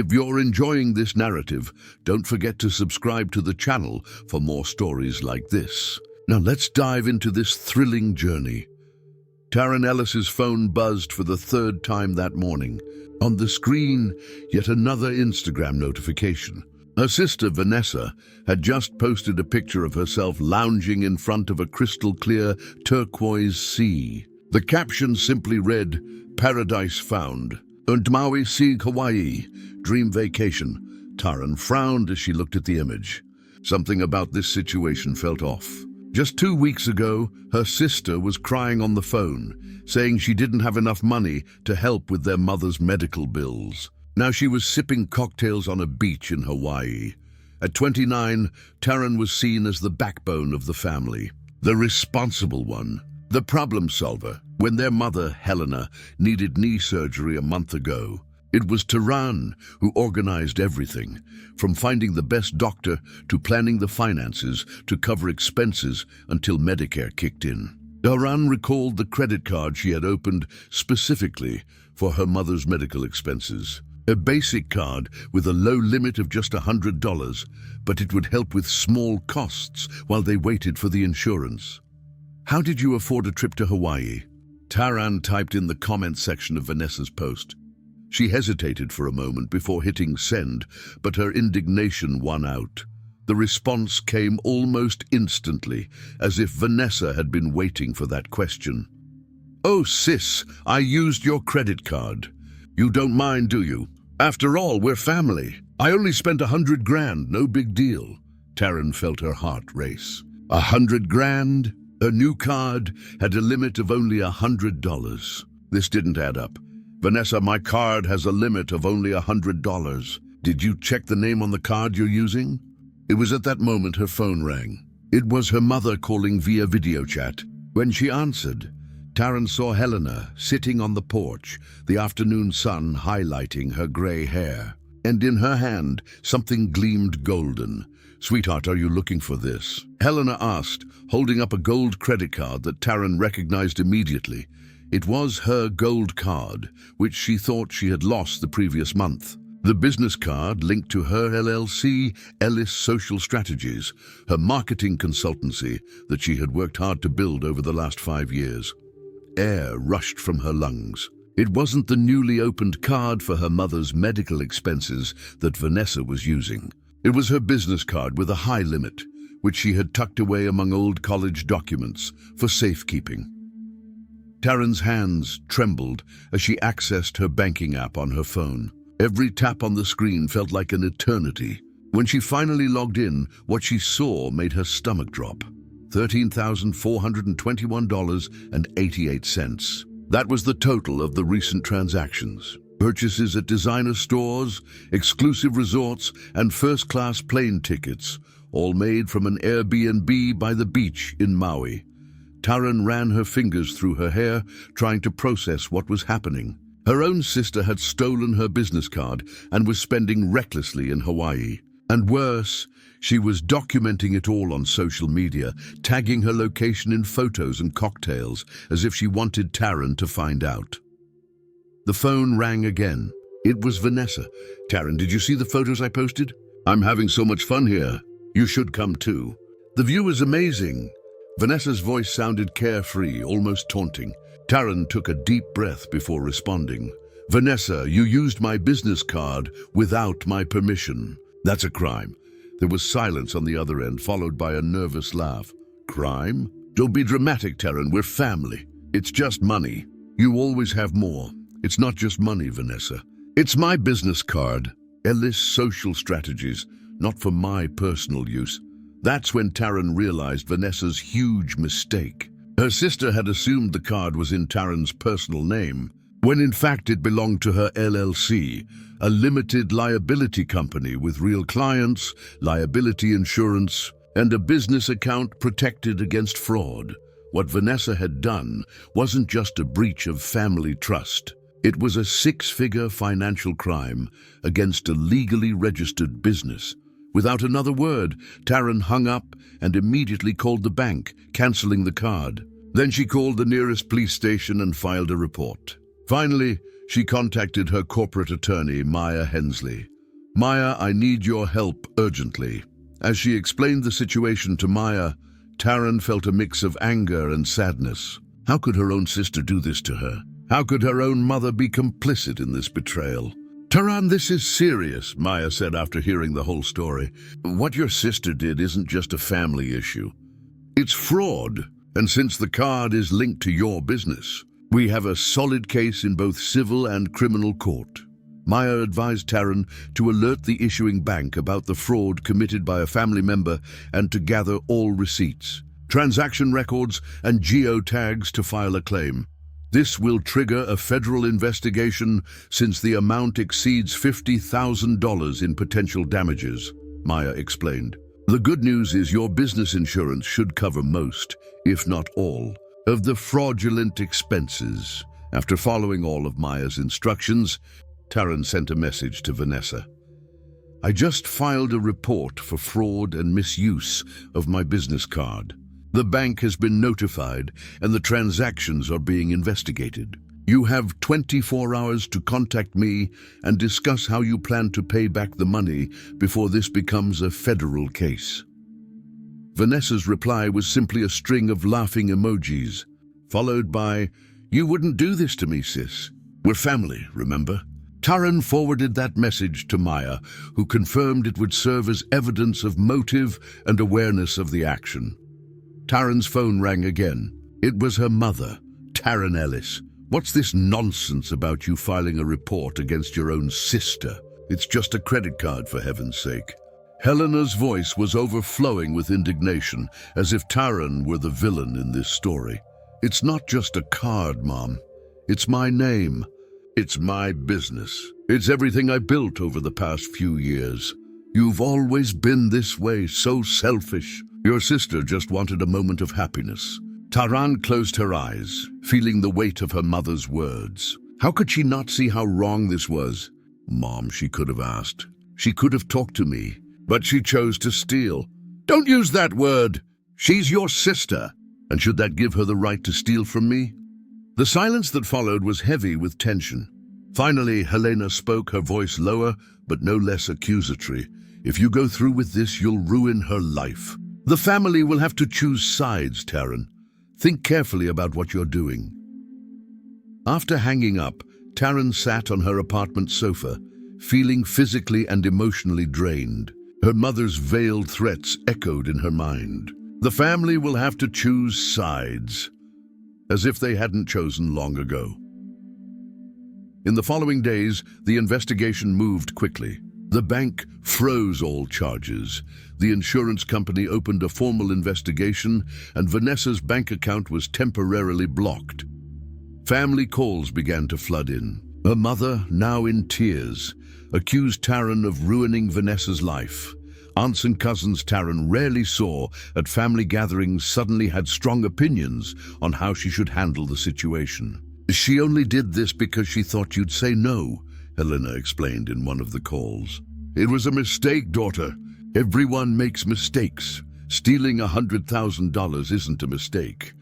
If you're enjoying this narrative, don't forget to subscribe to the channel for more stories like this. Now let's dive into this thrilling journey. Taryn Ellis's phone buzzed for the third time that morning. On the screen, yet another Instagram notification. Her sister, Vanessa, had just posted a picture of herself lounging in front of a crystal-clear turquoise sea. The caption simply read, "Paradise found. Und Maui Sea, Hawaii. Dream vacation." Taryn frowned as she looked at the image. Something about this situation felt off. Just 2 weeks ago, her sister was crying on the phone, saying she didn't have enough money to help with their mother's medical bills. Now she was sipping cocktails on a beach in Hawaii. At 29, Taryn was seen as the backbone of the family, the responsible one, the problem solver. When their mother, Helena, needed knee surgery a month ago, it was Taryn who organized everything, from finding the best doctor to planning the finances to cover expenses until Medicare kicked in. Taryn recalled the credit card she had opened specifically for her mother's medical expenses. A basic card with a low limit of just $100, but it would help with small costs while they waited for the insurance. "How did you afford a trip to Hawaii?" Taryn typed in the comment section of Vanessa's post. She hesitated for a moment before hitting send, but her indignation won out. The response came almost instantly, as if Vanessa had been waiting for that question. "Oh, sis, I used your credit card. You don't mind, do you? After all, we're family. I only spent $100,000, no big deal." Taryn felt her heart race. $100,000? Her new card had a limit of only $100. This didn't add up. "Vanessa, my card has a limit of only $100. Did you check the name on the card you're using?" It was at that moment her phone rang. It was her mother calling via video chat. When she answered, Taryn saw Helena sitting on the porch, the afternoon sun highlighting her gray hair. And in her hand, something gleamed golden. "Sweetheart, are you looking for this?" Helena asked, holding up a gold credit card that Taryn recognized immediately. It was her gold card, which she thought she had lost the previous month. The business card linked to her LLC, Ellis Social Strategies, her marketing consultancy that she had worked hard to build over the last 5 years. Air rushed from her lungs. It wasn't the newly opened card for her mother's medical expenses that Vanessa was using. It was her business card with a high limit, which she had tucked away among old college documents for safekeeping. Taryn's hands trembled as she accessed her banking app on her phone. Every tap on the screen felt like an eternity. When she finally logged in, what she saw made her stomach drop. $13,421.88. That was the total of the recent transactions. Purchases at designer stores, exclusive resorts, and first-class plane tickets, all made from an Airbnb by the beach in Maui. Taryn ran her fingers through her hair, trying to process what was happening. Her own sister had stolen her business card and was spending recklessly in Hawaii. And worse, she was documenting it all on social media, tagging her location in photos and cocktails, as if she wanted Taryn to find out. The phone rang again. It was Vanessa. "Taryn, did you see the photos I posted? I'm having so much fun here. You should come too. The view is amazing." Vanessa's voice sounded carefree, almost taunting. Taryn took a deep breath before responding. "Vanessa, you used my business card without my permission. That's a crime." There was silence on the other end, followed by a nervous laugh. "Crime? Don't be dramatic, Taryn. We're family. It's just money. You always have more. It's not just money, Vanessa. It's my business card, Ellis Social Strategies, not for my personal use." That's when Taryn realized Vanessa's huge mistake. Her sister had assumed the card was in Taryn's personal name, when in fact it belonged to her LLC, a limited liability company with real clients, liability insurance, and a business account protected against fraud. What Vanessa had done wasn't just a breach of family trust. It was a 6-figure financial crime against a legally registered business. Without another word, Taryn hung up and immediately called the bank, canceling the card. Then she called the nearest police station and filed a report. Finally, She contacted her corporate attorney, Maya Hensley. "Maya, I need your help urgently." As she explained the situation to Maya, Taryn felt a mix of anger and sadness. How could her own sister do this to her? How could her own mother be complicit in this betrayal? "Taryn, this is serious," Maya said after hearing the whole story. "What your sister did isn't just a family issue. It's fraud, and since the card is linked to your business, we have a solid case in both civil and criminal court." Maya advised Taryn to alert the issuing bank about the fraud committed by a family member and to gather all receipts, transaction records, and geotags to file a claim. This will trigger a federal investigation since the amount exceeds $50,000 in potential damages, Maya explained. "The good news is your business insurance should cover most, if not all, of the fraudulent expenses." After following all of Maya's instructions, Taryn sent a message to Vanessa. "I just filed a report for fraud and misuse of my business card. The bank has been notified and the transactions are being investigated. You have 24 hours to contact me and discuss how you plan to pay back the money before this becomes a federal case." Vanessa's reply was simply a string of laughing emojis, followed by, "You wouldn't do this to me, sis. We're family, remember?" Taryn forwarded that message to Maya, who confirmed it would serve as evidence of motive and awareness of the action. Taryn's phone rang again. It was her mother, Taryn Ellis. "What's this nonsense about you filing a report against your own sister? It's just a credit card, for heaven's sake." Helena's voice was overflowing with indignation, as if Taryn were the villain in this story. "It's not just a card, Mom. It's my name. It's my business. It's everything I built over the past few years. You've always been this way, so selfish. Your sister just wanted a moment of happiness." Taryn closed her eyes, feeling the weight of her mother's words. How could she not see how wrong this was? "Mom," she could have asked. "She could have talked to me, but she chose to steal." "Don't use that word! She's your sister. And should that give her the right to steal from me?" The silence that followed was heavy with tension. Finally, Helena spoke, her voice lower, but no less accusatory. "If you go through with this, you'll ruin her life. The family will have to choose sides, Taryn. Think carefully about what you're doing." After hanging up, Taryn sat on her apartment sofa, feeling physically and emotionally drained. Her mother's veiled threats echoed in her mind. The family will have to choose sides, as if they hadn't chosen long ago. In the following days, the investigation moved quickly. The bank froze all charges. The insurance company opened a formal investigation, and Vanessa's bank account was temporarily blocked. Family calls began to flood in. Her mother, now in tears, accused Taryn of ruining Vanessa's life. Aunts and cousins Taryn rarely saw at family gatherings suddenly had strong opinions on how she should handle the situation. "She only did this because she thought you'd say no," Helena explained in one of the calls. "It was a mistake, daughter. Everyone makes mistakes. Stealing $100,000 isn't a mistake.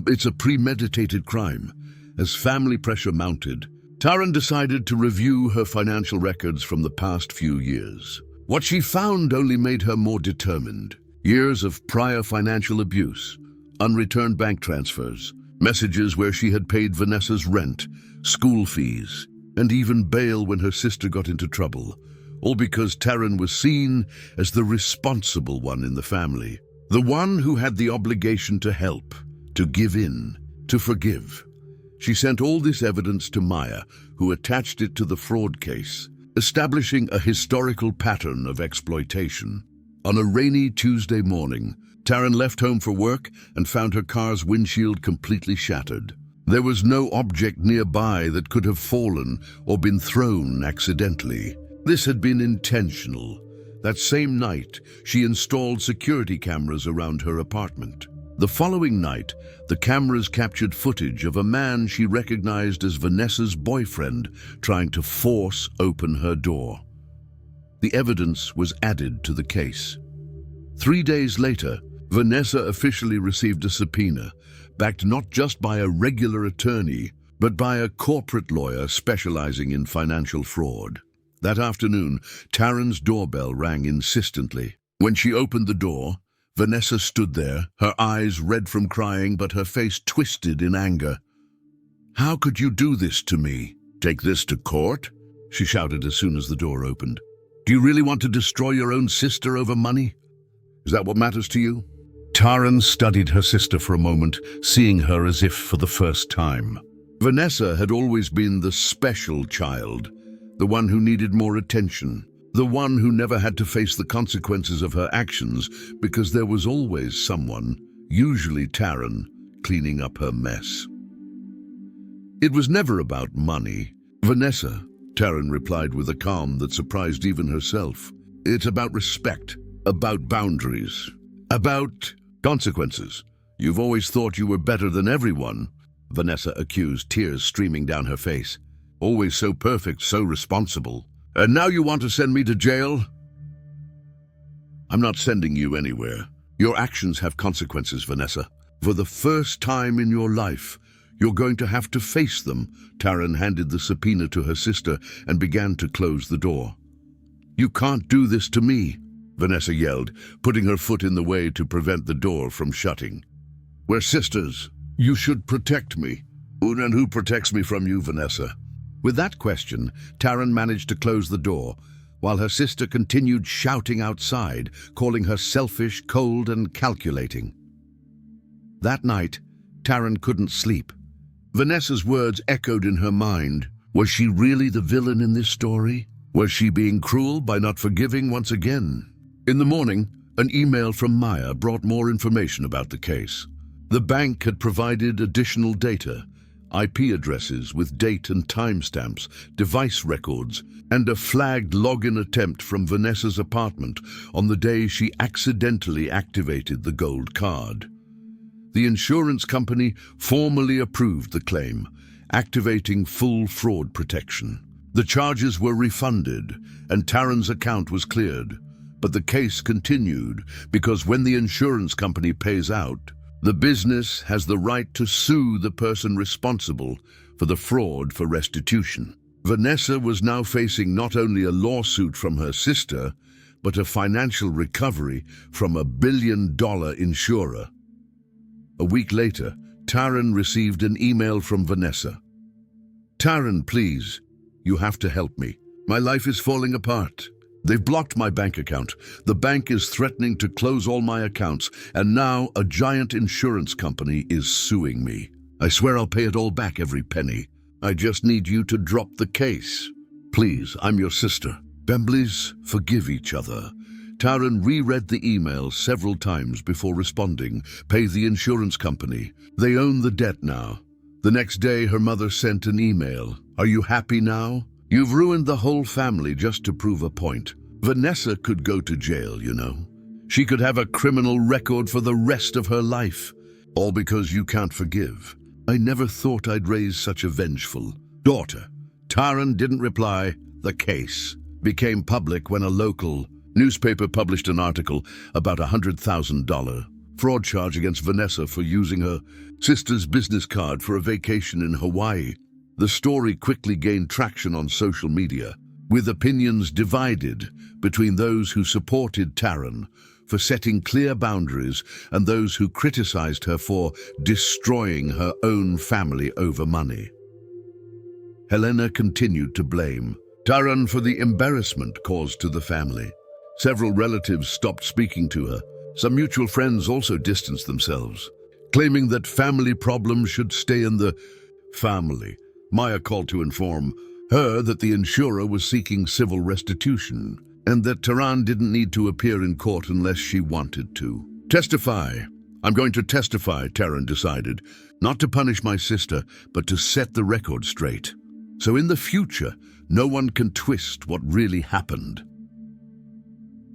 It's a premeditated crime." As family pressure mounted, Taryn decided to review her financial records from the past few years. What she found only made her more determined. Years of prior financial abuse, unreturned bank transfers, messages where she had paid Vanessa's rent, school fees, and even bail when her sister got into trouble, all because Taryn was seen as the responsible one in the family, the one who had the obligation to help, to give in, to forgive. She sent all this evidence to Maya, who attached it to the fraud case, establishing a historical pattern of exploitation. On a rainy Tuesday morning, Taryn left home for work and found her car's windshield completely shattered. There was no object nearby that could have fallen or been thrown accidentally. This had been intentional. That same night, she installed security cameras around her apartment. The following night, the cameras captured footage of a man she recognized as Vanessa's boyfriend trying to force open her door. The evidence was added to the case. 3 days later, Vanessa officially received a subpoena, backed not just by a regular attorney, but by a corporate lawyer specializing in financial fraud. That afternoon, Taryn's doorbell rang insistently. When she opened the door, Vanessa stood there, her eyes red from crying, but her face twisted in anger. "How could you do this to me?" "Take this to court?" she shouted as soon as the door opened. "Do you really want to destroy your own sister over money? Is that what matters to you?" Taryn studied her sister for a moment, seeing her as if for the first time. Vanessa had always been the special child, the one who needed more attention, the one who never had to face the consequences of her actions because there was always someone, usually Taryn, cleaning up her mess. "It was never about money, Vanessa," Taryn replied with a calm that surprised even herself. "It's about respect, about boundaries, about consequences. You've always thought you were better than everyone," Vanessa accused, tears streaming down her face. "Always so perfect, so responsible. And now you want to send me to jail?" "I'm not sending you anywhere. Your actions have consequences, Vanessa. For the first time in your life, you're going to have to face them." Taryn handed the subpoena to her sister and began to close the door. "You can't do this to me," Vanessa yelled, putting her foot in the way to prevent the door from shutting. "We're sisters. You should protect me." "And who protects me from you, Vanessa?" With that question, Taryn managed to close the door, while her sister continued shouting outside, calling her selfish, cold, and calculating. That night, Taryn couldn't sleep. Vanessa's words echoed in her mind. Was she really the villain in this story? Was she being cruel by not forgiving once again? In the morning, an email from Maya brought more information about the case. The bank had provided additional data, IP addresses with date and timestamps, device records, and a flagged login attempt from Vanessa's apartment on the day she accidentally activated the gold card. The insurance company formally approved the claim, activating full fraud protection. The charges were refunded, and Taryn's account was cleared. But the case continued because when the insurance company pays out, the business has the right to sue the person responsible for the fraud for restitution. Vanessa was now facing not only a lawsuit from her sister, but a financial recovery from a billion-dollar insurer. A week later, Taryn received an email from Vanessa. "Taryn, please, you have to help me. My life is falling apart. They've blocked my bank account. The bank is threatening to close all my accounts, and now a giant insurance company is suing me. I swear I'll pay it all back, every penny. I just need you to drop the case. Please, I'm your sister. Families forgive each other." Taryn reread the email several times before responding. "Pay the insurance company. They own the debt now." The next day, her mother sent an email. "Are you happy now? You've ruined the whole family just to prove a point. Vanessa could go to jail, you know. She could have a criminal record for the rest of her life. All because you can't forgive. I never thought I'd raise such a vengeful daughter." Taryn didn't reply. The case became public when a local newspaper published an article about a $100,000 fraud charge against Vanessa for using her sister's business card for a vacation in Hawaii. The story quickly gained traction on social media, with opinions divided between those who supported Taryn for setting clear boundaries and those who criticized her for destroying her own family over money. Helena continued to blame Taryn for the embarrassment caused to the family. Several relatives stopped speaking to her. Some mutual friends also distanced themselves, claiming that family problems should stay in the family. Maya called to inform her that the insurer was seeking civil restitution and that Taryn didn't need to appear in court unless she wanted to. "Testify. I'm going to testify," Taryn decided, "not to punish my sister, but to set the record straight. So in the future, no one can twist what really happened."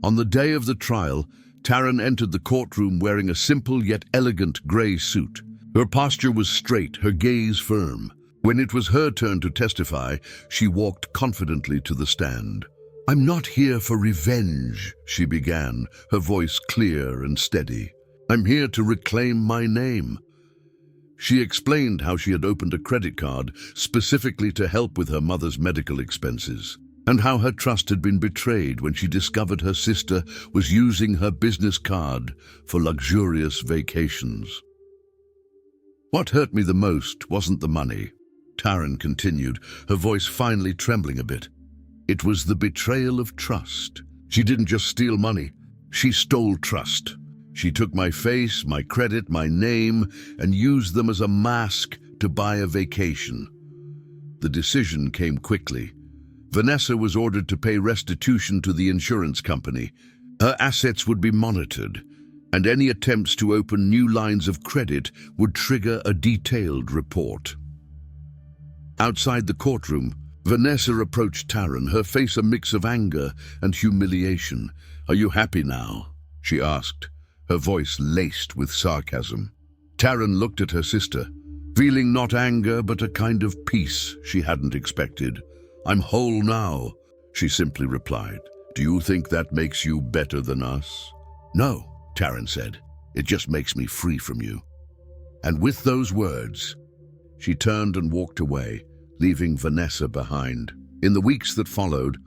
On the day of the trial, Taryn entered the courtroom wearing a simple yet elegant gray suit. Her posture was straight, her gaze firm. When it was her turn to testify, she walked confidently to the stand. "I'm not here for revenge," she began, her voice clear and steady. "I'm here to reclaim my name." She explained how she had opened a credit card specifically to help with her mother's medical expenses, and how her trust had been betrayed when she discovered her sister was using her business card for luxurious vacations. "What hurt me the most wasn't the money," Taryn continued, her voice finally trembling a bit. "It was the betrayal of trust. She didn't just steal money, she stole trust. She took my face, my credit, my name, and used them as a mask to buy a vacation." The decision came quickly. Vanessa was ordered to pay restitution to the insurance company. Her assets would be monitored, and any attempts to open new lines of credit would trigger a detailed report. Outside the courtroom, Vanessa approached Taryn, her face a mix of anger and humiliation. "Are you happy now?" she asked, her voice laced with sarcasm. Taryn looked at her sister, feeling not anger but a kind of peace she hadn't expected. "I'm whole now," she simply replied. "Do you think that makes you better than us?" "No," Taryn said. "It just makes me free from you." And with those words, she turned and walked away, leaving Vanessa behind. In the weeks that followed,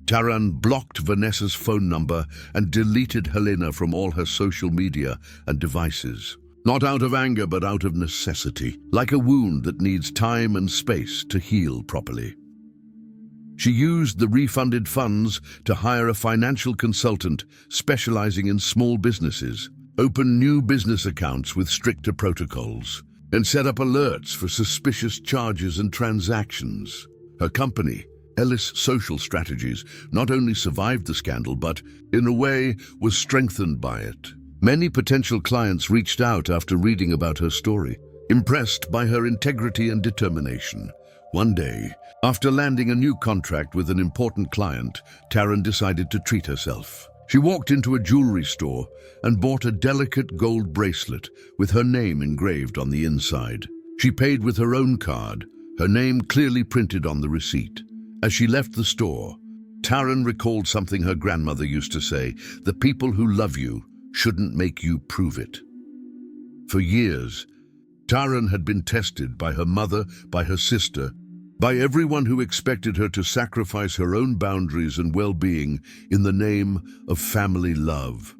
Taryn blocked Vanessa's phone number and deleted Helena from all her social media and devices. Not out of anger, but out of necessity, like a wound that needs time and space to heal properly. She used the refunded funds to hire a financial consultant specializing in small businesses, open new business accounts with stricter protocols, and set up alerts for suspicious charges and transactions. Her company, Ellis Social Strategies, not only survived the scandal, but, in a way, was strengthened by it. Many potential clients reached out after reading about her story, impressed by her integrity and determination. One day, after landing a new contract with an important client, Taryn decided to treat herself. She walked into a jewelry store and bought a delicate gold bracelet with her name engraved on the inside. She paid with her own card, her name clearly printed on the receipt. As she left the store, Taryn recalled something her grandmother used to say: "The people who love you shouldn't make you prove it." For years, Taryn had been tested by her mother, by her sister, by everyone who expected her to sacrifice her own boundaries and well-being in the name of family love.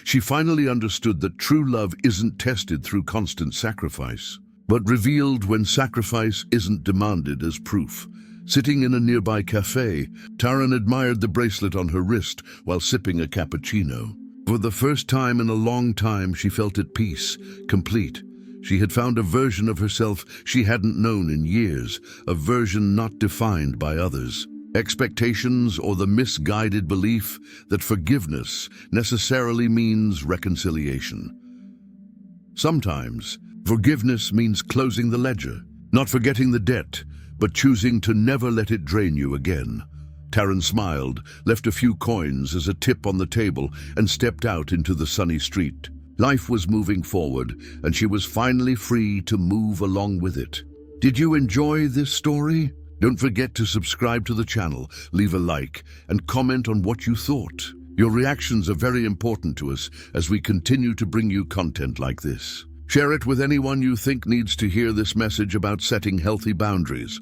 She finally understood that true love isn't tested through constant sacrifice, but revealed when sacrifice isn't demanded as proof. Sitting in a nearby cafe, Taryn admired the bracelet on her wrist while sipping a cappuccino. For the first time in a long time, she felt at peace, complete. She had found a version of herself she hadn't known in years, a version not defined by others' expectations or the misguided belief that forgiveness necessarily means reconciliation. Sometimes, forgiveness means closing the ledger, not forgetting the debt, but choosing to never let it drain you again. Taryn smiled, left a few coins as a tip on the table, and stepped out into the sunny street. Life was moving forward, and she was finally free to move along with it. Did you enjoy this story? Don't forget to subscribe to the channel, leave a like, and comment on what you thought. Your reactions are very important to us as we continue to bring you content like this. Share it with anyone you think needs to hear this message about setting healthy boundaries.